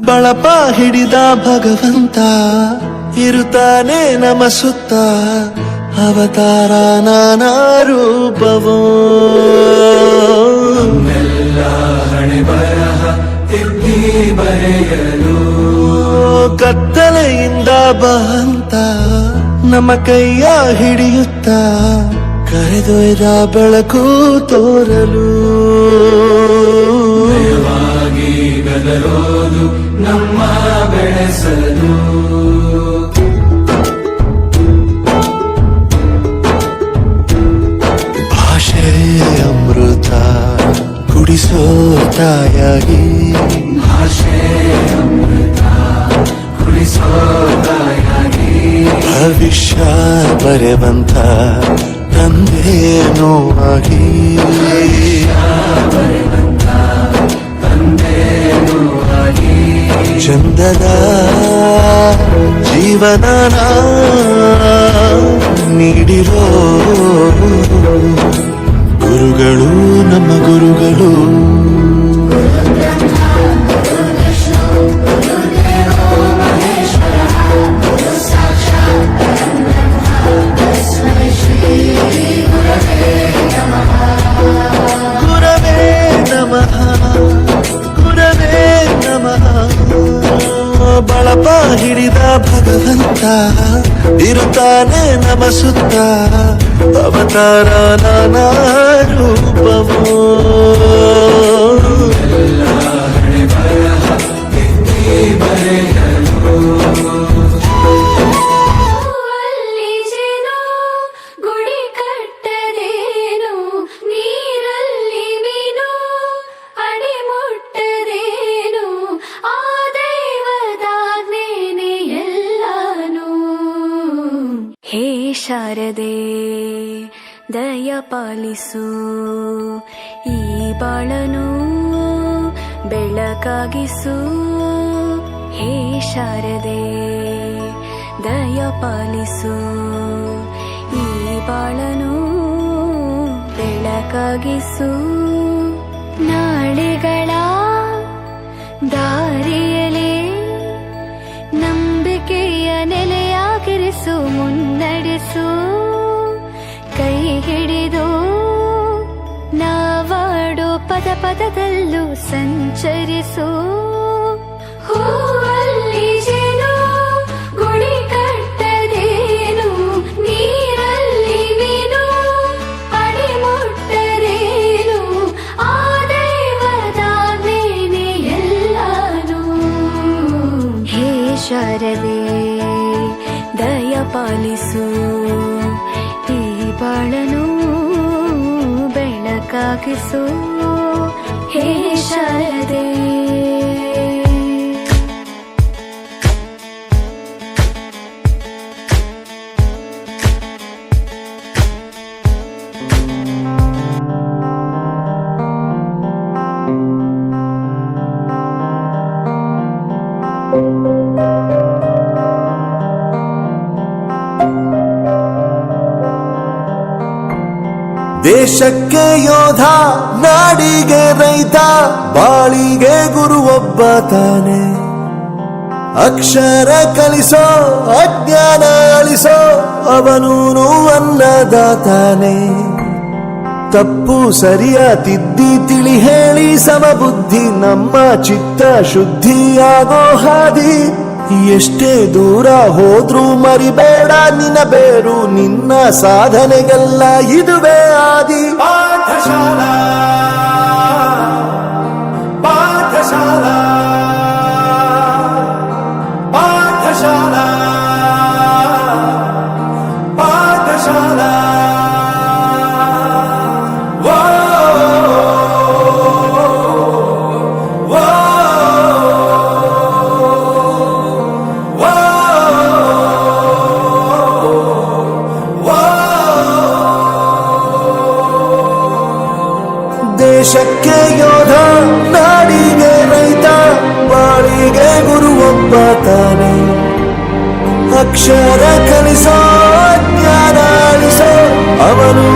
ಬಳಪ ಹಿಡಿದ ಭಗವಂತ ಇರುತ್ತಾನೆ ನಮ ಸುತ್ತ ಅವತಾರ ನಾನಾ ರೂಪವೋ ಹಣೆ ಬರಹ ತಿದ್ದಿ ಬರೆಯಲು ಕತ್ತಲೆಯಿಂದ ಬಂತ ನಮ್ಮ ಕೈಯ ಹಿಡಿಯುತ್ತ ಕರೆದೊಯ್ದ ಬೆಳಕು ತೋರಲು ಭಯವಾಗಿ ಗದರೋದು ನಮ್ಮ ಬೆಳೆಸಲು ಭಾಷೆ ಅಮೃತ ಕುಡಿಸೋ ತಾಯಾಗಿ ಭಾಷೆ ಅಮೃತ ಕುಡಿಸೋ ತಾಯಾಗಿ ಭವಿಷ್ಯ ಬರೆವಂತ ತಂದೇನೋ ಆಗಿ ತಂದೇನೂ ಆಗಿ ಚಂದದ ಜೀವನ ನೀಡಿರೋ ಗುರುಗಳು ನಮ್ಮ ಗುರುಗಳು ಗುರವೇ ನಮಃ ಗುರವೇ ನಮಃ ಬಳಪ ಹಿಡಿದ ಭಗವಂತ ಇರುತ್ತಾನೆ ನಮ ಸುತ್ತ ಅವತಾರ ನಾನಾ ರೂಪವೋ ಹಣೆ ಬರಹ ತಿದ್ದಿ ಬರೆಯಲು ಅಲ್ಲಿ ಜೇನು ಗುಡಿ ಕಟ್ಟದೇನು ನೀರಲ್ಲಿ ಮೀನು ಅಡಿ ಮುಟ್ಟದೇನು ಆ ದೈವದಾಜ್ಞೆನೇ ಎಲ್ಲಾನು ಹೇ ಶಾರದೆ ದಯ ಪಾಲಿಸು ಈ ಬಾಳನು ಬೆಳಕಾಗಿಸು ಹೇ ಶಾರದೆ ದಯ ಪಾಲಿಸು ಈ ಬಾಳನು ಬೆಳಕಾಗಿಸು ನಾಳೆಗಳ ದಾರಿಯಲೇ ನಂಬಿಕೆಯ ನೆಲೆಯಾಗಿರಿಸು ಮುನ್ನಡೆಸು ಕೈ ಹಿಡಿದು ನಾವಾಡೋ ಪದ ಪದದಲ್ಲೂ ಸಂಚರಿಸು ಹೂವಲ್ಲಿ ಜೇನು ಗುಡಿ ಕಟ್ಟದೇನು ನೀರಲ್ಲಿ ಮೀನು ಅಡಿ ಮುಟ್ಟದೇನು ಆ ದೈವದಾಜ್ಞೆನೇ ಎಲ್ಲಾನು ಹೇ ಶಾರದೆ ದಯ ಪಾಲಿಸು ಈ ಬಾಳನು ಬೆಳಕಾಗಿಸು ಹೇ ಶಾರದೆ ದೇಶಕ್ಕೆ ಯೋಧ ನಾಡಿಗೆ ರೈತ ಬಾಳಿಗೆ ಗುರು ಒಬ್ಬ ತಾನೆ ಅಕ್ಷರ ಕಲಿಸೋ ಅಜ್ಞಾನ ಅಳಿಸೋ ಅವನೂನು ಅನ್ನದಾತಾನೆ ತಪ್ಪು ಸರಿಯ ತಿದ್ದಿ ತಿಳಿ ಹೇಳಿ ಸಮಬುದ್ಧಿ ನಮ್ಮ ಚಿತ್ತ ಶುದ್ಧಿಯಾಗೋ ಹಾದಿ ಎಷ್ಟೇ ದೂರ ಹೋದ್ರೂ ಮರಿಬೇಡ ನಿನ್ನ ಬೇರು ನಿನ್ನ ಸಾಧನೆಗೆಲ್ಲ ಇದುವೇ ಆದಿ ಪಾಠಶಾಲಾ ಪಾಠಶಾಲಾ ಪಾಠಶಾಲಾ ಪಾಠಶಾಲಾ ದೇಶಕ್ಕೆ ಯೋಧ ನಾಡಿಗೆ ರೈತ ಬಾಳಿಗೆ ಗುರು ಒಬ್ಬ ತಾನೆ ಅಕ್ಷರ ಕಲಿಸೋ ಜ್ಞಾನ ಅಳಿಸೋ ಅವನು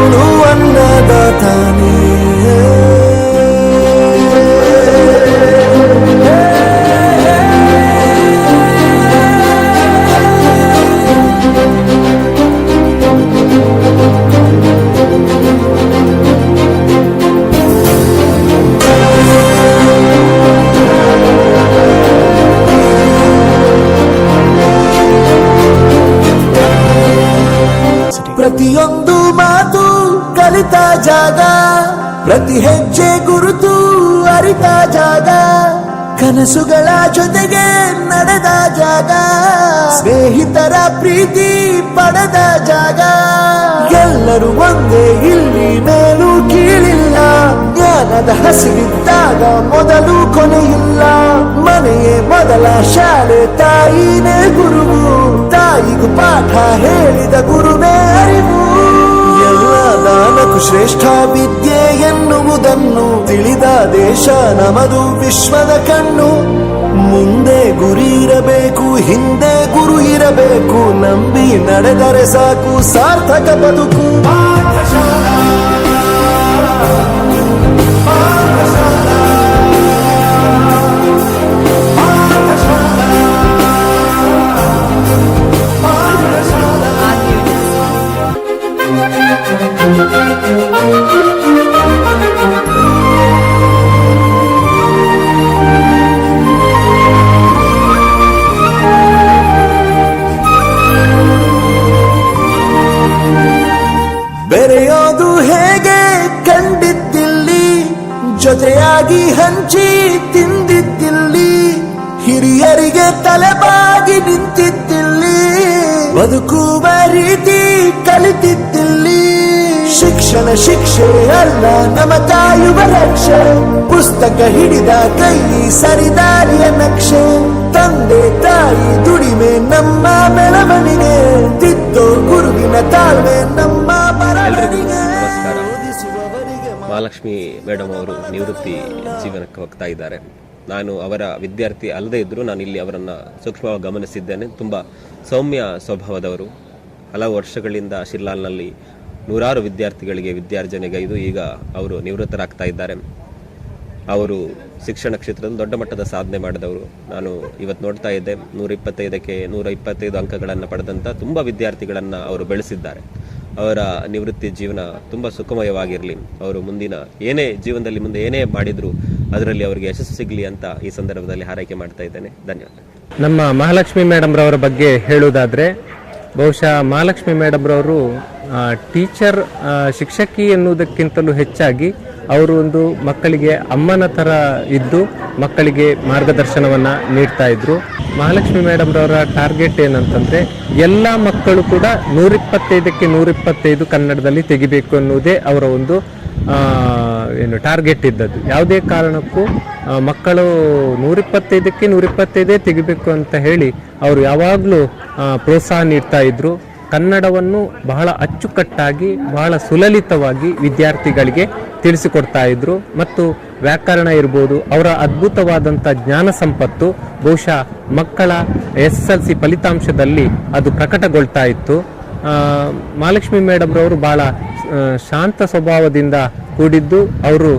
ಅನ್ನದಾತಾನೆ ಜಾಗ, ಪ್ರತಿ ಹೆಜ್ಜೆ ಗುರುತು ಅರಿತ ಜಾಗ, ಕನಸುಗಳ ಜೊತೆಗೆ ನಡೆದ ಜಾಗ, ಸ್ನೇಹಿತರ ಪ್ರೀತಿ ಪಡೆದ ಜಾಗ. ಎಲ್ಲರೂ ಒಂದೇ ಇಲ್ಲಿ, ಮೇಲೂ ಕೀಳಿಲ್ಲ, ಜ್ಞಾನದ ಹಸಿವಿದ್ದಾಗ ಮೊದಲು ಕೊನೆಯಿಲ್ಲ. ಮನೆಯೇ ಮೊದಲ ಶಾಲೆ, ತಾಯಿನೇ ಗುರುವು, ತಾಯಿಗೂ ಪಾಠ ಹೇಳಿದ ಗುರುವೇ ಅರಿವು. ಎಲ್ಲ ದಾನಕ್ಕೂ ಶ್ರೇಷ್ಠ ವಿದ್ಯೆ ಎನ್ನುವುದನ್ನು ತಿಳಿದ ದೇಶ ನಮದು, ವಿಶ್ವದ ಕಣ್ಣು. ಮುಂದೆ ಗುರಿ ಇರಬೇಕು, ಹಿಂದೆ ಗುರು ಇರಬೇಕು, ನಂಬಿ ನಡೆದರೆ ಸಾಕು ಸಾರ್ಥಕ ಬದುಕು. ಪಾಠಶಾಲಾ ಪಾಠಶಾಲಾ ಪಾಠಶಾಲಾ ಪಾಠಶಾಲಾ. ಬೆರೆಯೋದು ಹೇಗೆ ಕಂಡಿದ್ದಿಲ್ಲಿ, ಜೊತೆಯಾಗಿ ಹಂಚಿ ತಿಂದಿದ್ದಿಲ್ಲಿ, ಹಿರಿಯರಿಗೆ ತಲೆಬಾಗಿ ನಿಂತಿದ್ದಿಲ್ಲಿ, ಬದುಕುವ ರೀತಿ ಕಲಿತಿದ್ದಿಲ್ಲಿ. ಶಿಕ್ಷಣ ಶಿಕ್ಷೆ ಅಲ್ಲ ನಮ ಕಾಯುವ ರಕ್ಷೆ, ಪುಸ್ತಕ ಹಿಡಿದ ಕೈ ಸರಿದಾರಿಯ ನಕ್ಷೆ. ತಂದೆ ತಾಯಿ ದುಡಿಮೆ ನಮ್ಮ ಬೆಳವಣಿಗೆ, ತಿದ್ದೋ ಗುರುವಿನ ತಾಳ್ಮೆ ನಮ್ಮ ಬರವಣಿಗೆ. ನಮಸ್ಕಾರ. ಮಹಾಲಕ್ಷ್ಮಿ ಮೇಡಮ್ ಅವರು ನಿವೃತ್ತಿ ಜೀವನಕ್ಕೆ ಹೋಗ್ತಾ ಇದ್ದಾರೆ. ನಾನು ಅವರ ವಿದ್ಯಾರ್ಥಿ ಅಲ್ಲದೇ ಇದ್ದರೂ ನಾನು ಇಲ್ಲಿ ಅವರನ್ನು ಸೂಕ್ಷ್ಮವಾಗಿ ಗಮನಿಸಿದ್ದೇನೆ. ತುಂಬ ಸೌಮ್ಯ ಸ್ವಭಾವದವರು. ಹಲವು ವರ್ಷಗಳಿಂದ ಶಿರ್ಲಾಲ್ನಲ್ಲಿ ನೂರಾರು ವಿದ್ಯಾರ್ಥಿಗಳಿಗೆ ವಿದ್ಯಾರ್ಜನೆಗೈದು ಈಗ ಅವರು ನಿವೃತ್ತರಾಗ್ತಾ ಇದ್ದಾರೆ. ಅವರು ಶಿಕ್ಷಣ ಕ್ಷೇತ್ರದಲ್ಲಿ ದೊಡ್ಡ ಮಟ್ಟದ ಸಾಧನೆ ಮಾಡಿದವರು. ನಾನು ಇವತ್ತು ನೋಡ್ತಾ ಇದ್ದೆ, 125ಕ್ಕೆ 125 ಅಂಕಗಳನ್ನು ಪಡೆದಂಥ ತುಂಬ ವಿದ್ಯಾರ್ಥಿಗಳನ್ನು ಅವರು ಬೆಳೆಸಿದ್ದಾರೆ. ಅವರ ನಿವೃತ್ತಿ ಜೀವನ ತುಂಬ ಸುಖಮಯವಾಗಿರಲಿ. ಅವರು ಮುಂದಿನ ಜೀವನದಲ್ಲಿ ಮುಂದೆ ಏನೇ ಮಾಡಿದ್ರು ಅದರಲ್ಲಿ ಅವರಿಗೆ ಯಶಸ್ಸು ಸಿಗಲಿ ಅಂತ ಈ ಸಂದರ್ಭದಲ್ಲಿ ಹಾರೈಕೆ ಮಾಡ್ತಾ ಇದ್ದೇನೆ. ಧನ್ಯವಾದ. ನಮ್ಮ ಮಹಾಲಕ್ಷ್ಮಿ ಮೇಡಮ್ ರವರ ಬಗ್ಗೆ ಹೇಳುವುದಾದರೆ, ಬಹುಶಃ ಮಹಾಲಕ್ಷ್ಮಿ ಮೇಡಮ್ ರವರು ಟೀಚರ್, ಶಿಕ್ಷಕಿ ಎನ್ನುವುದಕ್ಕಿಂತಲೂ ಹೆಚ್ಚಾಗಿ ಅವರು ಒಂದು ಮಕ್ಕಳಿಗೆ ಅಮ್ಮನ ಥರ ಇದ್ದು ಮಕ್ಕಳಿಗೆ ಮಾರ್ಗದರ್ಶನವನ್ನು ನೀಡ್ತಾ ಇದ್ರು. ಮಹಾಲಕ್ಷ್ಮಿ ಮೇಡಮ್ ರವರ ಟಾರ್ಗೆಟ್ ಏನಂತಂದರೆ, ಎಲ್ಲ ಮಕ್ಕಳು ಕೂಡ 125ಕ್ಕೆ 125 ಕನ್ನಡದಲ್ಲಿ ತೆಗಿಬೇಕು ಅನ್ನುವುದೇ ಅವರ ಒಂದು ಟಾರ್ಗೆಟ್ ಇದ್ದದ್ದು. ಯಾವುದೇ ಕಾರಣಕ್ಕೂ ಮಕ್ಕಳು 125ಕ್ಕೆ 125 ತೆಗಿಬೇಕು ಅಂತ ಹೇಳಿ ಅವರು ಯಾವಾಗಲೂ ಪ್ರೋತ್ಸಾಹ ನೀಡ್ತಾ ಇದ್ರು. ಕನ್ನಡವನ್ನು ಬಹಳ ಅಚ್ಚುಕಟ್ಟಾಗಿ, ಬಹಳ ಸುಲಲಿತವಾಗಿ ವಿದ್ಯಾರ್ಥಿಗಳಿಗೆ ತಿಳಿಸಿಕೊಡ್ತಾ ಇದ್ರು. ಮತ್ತು ವ್ಯಾಕರಣ ಇರ್ಬೋದು, ಅವರ ಅದ್ಭುತವಾದಂಥ ಜ್ಞಾನ ಸಂಪತ್ತು ಬಹುಶಃ ಮಕ್ಕಳ SSLC ಫಲಿತಾಂಶದಲ್ಲಿ ಅದು ಪ್ರಕಟಗೊಳ್ತಾ ಇತ್ತು. ಮಹಾಲಕ್ಷ್ಮಿ ಮೇಡಮ್ ರವರು ಬಹಳ ಶಾಂತ ಸ್ವಭಾವದಿಂದ ಕೂಡಿದ್ದು, ಅವರು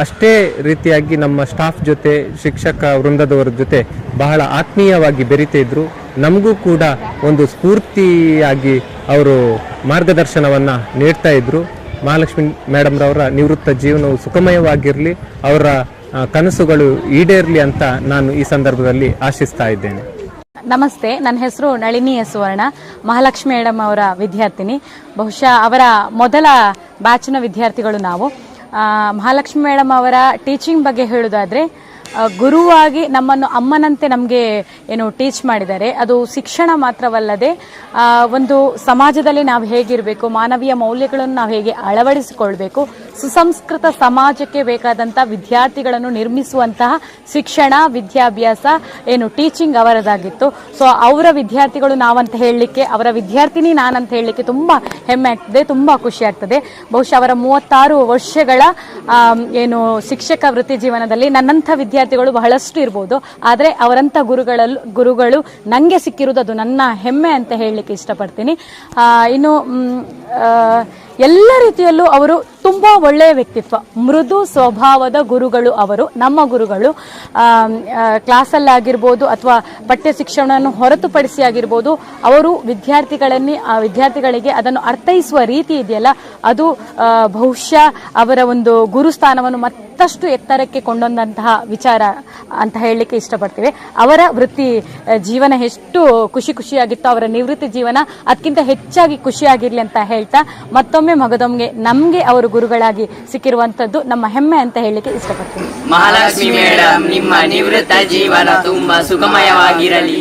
ಅಷ್ಟೇ ರೀತಿಯಾಗಿ ನಮ್ಮ ಸ್ಟಾಫ್ ಜೊತೆ, ಶಿಕ್ಷಕ ವೃಂದದವರ ಜೊತೆ ಬಹಳ ಆತ್ಮೀಯವಾಗಿ ಬೆರೀತಿದ್ರು. ನಮಗೂ ಕೂಡ ಒಂದು ಸ್ಫೂರ್ತಿಯಾಗಿ ಅವರು ಮಾರ್ಗದರ್ಶನವನ್ನು ನೀಡ್ತಾ ಇದ್ರು. ಮಹಾಲಕ್ಷ್ಮಿ ಮೇಡಮ್ ರವರ ನಿವೃತ್ತ ಜೀವನವು ಸುಖಮಯವಾಗಿರಲಿ, ಅವರ ಕನಸುಗಳು ಈಡೇರಲಿ ಅಂತ ನಾನು ಈ ಸಂದರ್ಭದಲ್ಲಿ ಆಶಿಸ್ತಾ ಇದ್ದೇನೆ. ನಮಸ್ತೆ, ನನ್ನ ಹೆಸರು ನಳಿನಿ ಸುವರ್ಣ, ಮಹಾಲಕ್ಷ್ಮಿ ಮೇಡಮ್ ಅವರ ವಿದ್ಯಾರ್ಥಿನಿ. ಬಹುಶಃ ಅವರ ಮೊದಲ ಬ್ಯಾಚ್ನ ವಿದ್ಯಾರ್ಥಿಗಳು ನಾವು. ಮಹಾಲಕ್ಷ್ಮಿ ಮೇಡಮ್ ಅವರ ಟೀಚಿಂಗ್ ಬಗ್ಗೆ ಹೇಳುವುದಾದರೆ, ಗುರುವಾಗಿ ನಮ್ಮನ್ನು ಅಮ್ಮನಂತೆ ನಮಗೆ ಟೀಚ್ ಮಾಡಿದ್ದಾರೆ. ಅದು ಶಿಕ್ಷಣ ಮಾತ್ರವಲ್ಲದೆ ಒಂದು ಸಮಾಜದಲ್ಲಿ ನಾವು ಹೇಗಿರಬೇಕು, ಮಾನವೀಯ ಮೌಲ್ಯಗಳನ್ನು ನಾವು ಹೇಗೆ ಅಳವಡಿಸಿಕೊಳ್ಬೇಕು, ಸುಸಂಸ್ಕೃತ ಸಮಾಜಕ್ಕೆ ಬೇಕಾದಂಥ ವಿದ್ಯಾರ್ಥಿಗಳನ್ನು ನಿರ್ಮಿಸುವಂತಹ ಶಿಕ್ಷಣ, ವಿದ್ಯಾಭ್ಯಾಸ ಟೀಚಿಂಗ್ ಅವರದಾಗಿತ್ತು. ಸೊ ಅವರ ವಿದ್ಯಾರ್ಥಿಗಳು ನಾವಂತ ಹೇಳಲಿಕ್ಕೆ, ಅವರ ವಿದ್ಯಾರ್ಥಿನಿ ನಾನಂತ ಹೇಳಲಿಕ್ಕೆ ತುಂಬ ಹೆಮ್ಮೆ ಆಗ್ತದೆ, ತುಂಬ ಖುಷಿ ಆಗ್ತದೆ. ಬಹುಶಃ ಅವರ 36 ವರ್ಷಗಳ ಶಿಕ್ಷಕ ವೃತ್ತಿ ಜೀವನದಲ್ಲಿ ನನ್ನಂಥ ವಿದ್ಯಾರ್ಥಿಗಳು ಬಹಳಷ್ಟು ಇರ್ಬೋದು, ಆದರೆ ಅವರಂಥ ಗುರುಗಳು ನನಗೆ ಸಿಕ್ಕಿರುವುದು ಅದು ನನ್ನ ಹೆಮ್ಮೆ ಅಂತ ಹೇಳಲಿಕ್ಕೆ ಇಷ್ಟಪಡ್ತೀನಿ. ಇನ್ನು ಎಲ್ಲ ರೀತಿಯಲ್ಲೂ ಅವರು ತುಂಬಾ ಒಳ್ಳೆಯ ವ್ಯಕ್ತಿತ್ವ, ಮೃದು ಸ್ವಭಾವದ ಗುರುಗಳು ಅವರು, ನಮ್ಮ ಗುರುಗಳು. ಕ್ಲಾಸಲ್ಲಾಗಿರ್ಬೋದು ಅಥವಾ ಪಠ್ಯ ಶಿಕ್ಷಣವನ್ನು ಹೊರತುಪಡಿಸಿ ಆಗಿರ್ಬೋದು, ಅವರು ವಿದ್ಯಾರ್ಥಿಗಳಿಗೆ ಅದನ್ನು ಅರ್ಥೈಸುವ ರೀತಿ ಇದೆಯಲ್ಲ, ಅದು ಬಹುಶಃ ಅವರ ಒಂದು ಗುರುಸ್ಥಾನವನ್ನು ಮತ್ತಷ್ಟು ಎತ್ತರಕ್ಕೆ ಕೊಂಡೊಂದಂತಹ ವಿಚಾರ ಅಂತ ಹೇಳಲಿಕ್ಕೆ ಇಷ್ಟಪಡ್ತೀವಿ. ಅವರ ವೃತ್ತಿ ಜೀವನ ಎಷ್ಟು ಖುಷಿಯಾಗಿತ್ತು, ಅವರ ನಿವೃತ್ತಿ ಜೀವನ ಅದಕ್ಕಿಂತ ಹೆಚ್ಚಾಗಿ ಖುಷಿಯಾಗಿರ್ಲಿ ಅಂತ ಹೇಳ್ತಾ, ಮತ್ತೊಮ್ಮೆ ಮಗದೊಮ್ಮೆ ನಮ್ಗೆ ಅವರು ಗುರುಗಳಾಗಿ ಸಿಕ್ಕಿರುವಂತದ್ದು ನಮ್ಮ ಹೆಮ್ಮೆ ಅಂತ ಹೇಳಲಿಕ್ಕೆ ಇಷ್ಟಪಡ್ತೀನಿ. ಮಹಾಲಕ್ಷ್ಮಿ ಮೇಡಮ್, ನಿಮ್ಮ ನಿವೃತ್ತ ಜೀವನ ತುಂಬಾ ಸುಖಮಯವಾಗಿರಲಿ.